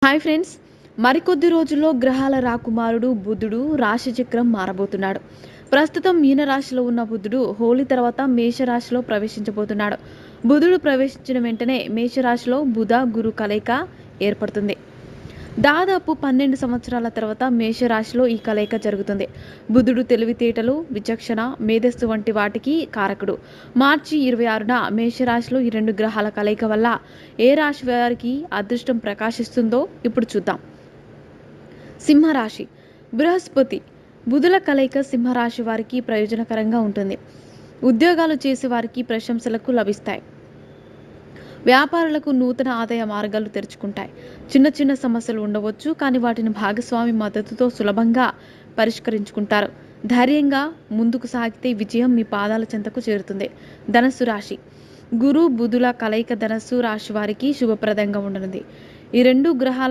Hi friends, మరికొద్ది రోజుల్లో గ్రహాల రాకుమారుడు బుధుడు రాశి చక్రం మారబోతున్నాడు. ప్రస్తుతం మీన రాశిలో ఉన్న బుధుడు హోలీ తర్వాత మేషరాశిలో ప్రవేశించబోతున్నాడు. బుధుడు ప్రవేశించిన వెంటనే మేషరాశిలో బుధ గురు కలయిక ఏర్పడుతుంది. దాదాపు 12 సంవత్సరాల తర్వాత మేషరాశిలో ఈ కలయిక జరుగుతుంది. బుధుడు తెలివితేటలు, విచక్షణ, మేధస్సు వంటి వాటికి కారకుడు. మార్చి 26న మేషరాశిలో ఈ రెండు గ్రహాల కలయిక వల్ల ఏ రాశి వారికి అదృష్టం ప్రకాశిస్తుందో ఇప్పుడు చూద్దాం. సింహరాశి. బృహస్పతి బుధుల కలయిక సింహరాశి వారికి ప్రయోజనకరంగా ఉంటుంది. ఉద్యోగాలు చేసే వారికి ప్రశంసలకు లభిస్తాయి. వ్యాపారులకు నూతన ఆదాయ మార్గాలు తెరుచుకుంటాయి. చిన్న చిన్న సమస్యలు ఉండవచ్చు, కానీ వాటిని భాగస్వామి మద్దతుతో సులభంగా పరిష్కరించుకుంటారు. ధైర్యంగా ముందుకు సాగితే విజయం మీ పాదాల చెంతకు చేరుతుంది. ధనస్సు రాశి. గురు బుధుల కలయిక ధనస్సు రాశి వారికి శుభప్రదంగా ఉండనుంది. ఈ రెండు గ్రహాల